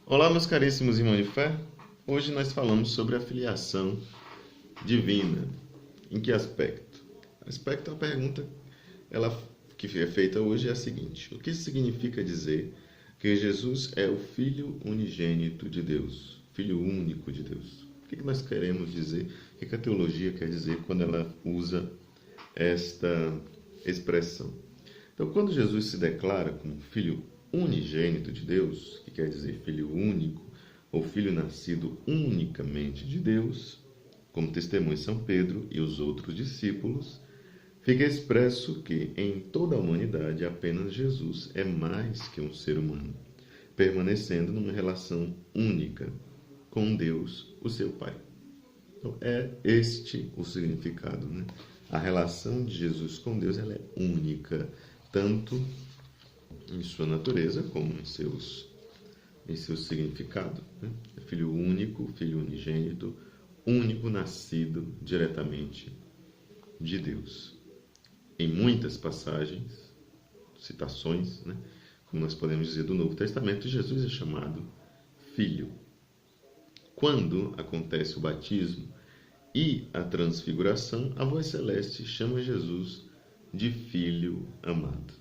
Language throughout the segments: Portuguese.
Olá, meus caríssimos irmãos de fé. Hoje nós falamos sobre a filiação divina. Em que aspecto? A pergunta que é feita hoje é a seguinte: o que significa dizer que Jesus é o Filho unigênito de Deus, Filho único de Deus? O que nós queremos dizer? O que a teologia quer dizer quando ela usa esta expressão? Então, quando Jesus se declara como Filho unigênito de Deus, que quer dizer Filho único, ou Filho nascido unicamente de Deus, como testemunha São Pedro e os outros discípulos, fica expresso que em toda a humanidade apenas Jesus é mais que um ser humano, permanecendo numa relação única com Deus, o seu Pai. Então, é este o significado, né? A relação de Jesus com Deus ela é única, tanto em sua natureza como em seu significado. Né? É filho único, filho unigênito, único nascido diretamente de Deus. Em muitas passagens, citações, né? Como nós podemos dizer do Novo Testamento, Jesus é chamado Filho. Quando acontece o batismo e a transfiguração, a voz celeste chama Jesus de Filho amado.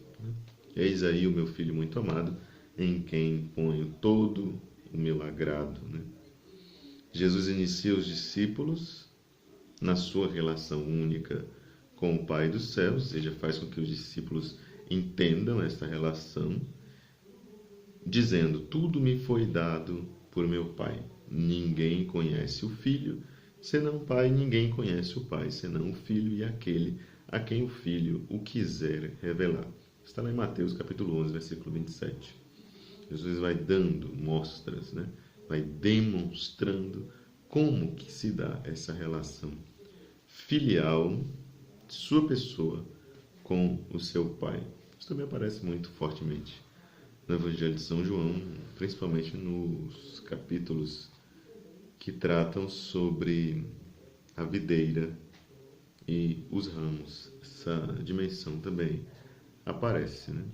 Eis aí o meu Filho muito amado, em quem ponho todo o meu agrado. Né? Jesus inicia os discípulos na sua relação única com o Pai dos céus, ou seja, faz com que os discípulos entendam esta relação, dizendo: tudo me foi dado por meu Pai. Ninguém conhece o Filho, senão o Pai, ninguém conhece o Pai, senão o Filho e aquele a quem o Filho o quiser revelar. Está lá em Mateus capítulo 11, versículo 27. Jesus vai dando mostras, né? Vai demonstrando como que se dá essa relação filial de sua pessoa com o seu Pai. Isso também aparece muito fortemente no Evangelho de São João, principalmente nos capítulos que tratam sobre a videira e os ramos. Essa dimensão também aparece, né?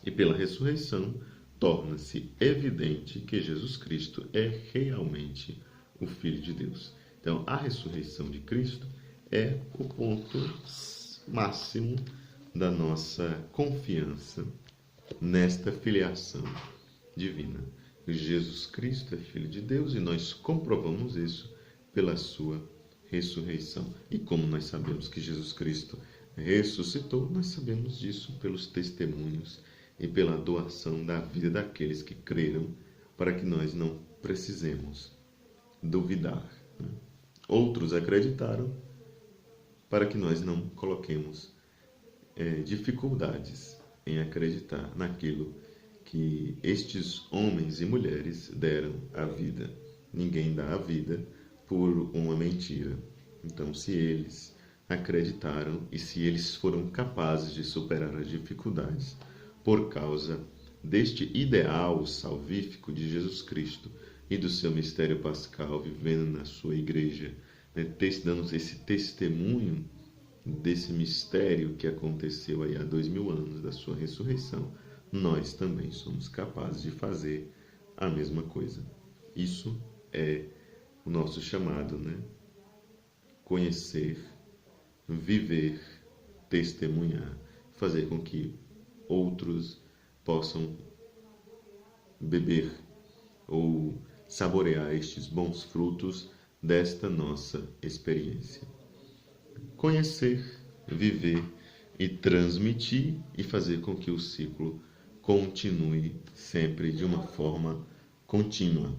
E pela ressurreição torna-se evidente que Jesus Cristo é realmente o Filho de Deus. Então, a ressurreição de Cristo é o ponto máximo da nossa confiança nesta filiação divina. Jesus Cristo é Filho de Deus e nós comprovamos isso pela sua ressurreição. E como nós sabemos que Jesus Cristo ressuscitou, nós sabemos disso pelos testemunhos e pela doação da vida daqueles que creram, para que nós não precisemos duvidar. Né? Outros acreditaram para que nós não coloquemos dificuldades em acreditar naquilo que estes homens e mulheres deram a vida. Ninguém dá a vida por uma mentira. Então, se eles acreditaram e se eles foram capazes de superar as dificuldades por causa deste ideal salvífico de Jesus Cristo e do seu mistério pascal, vivendo na sua igreja, né, dando esse testemunho desse mistério que aconteceu aí há 2000 anos da sua ressurreição, nós também somos capazes de fazer a mesma coisa. Isso é o nosso chamado, né? Conhecer, viver, testemunhar, fazer com que outros possam beber ou saborear estes bons frutos desta nossa experiência. Conhecer, viver e transmitir e fazer com que o ciclo continue sempre de uma forma contínua.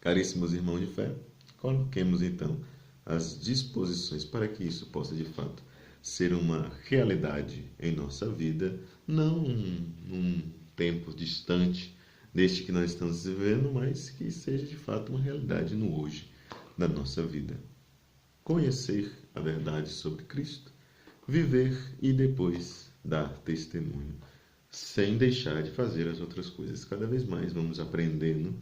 Caríssimos irmãos de fé, coloquemos então as disposições para que isso possa de fato ser uma realidade em nossa vida, não num tempo distante deste que nós estamos vivendo, mas que seja de fato uma realidade no hoje da nossa vida. Conhecer a verdade sobre Cristo, viver e depois dar testemunho, sem deixar de fazer as outras coisas. Cada vez mais vamos aprendendo,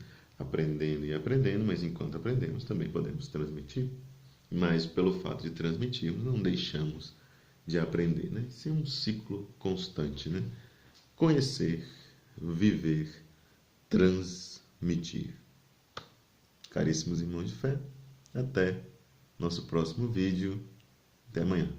mas enquanto aprendemos também podemos transmitir. Mas pelo fato de transmitirmos, não deixamos de aprender, né? Isso é um ciclo constante, né? Conhecer, viver, transmitir. Caríssimos irmãos de fé, até nosso próximo vídeo. Até amanhã.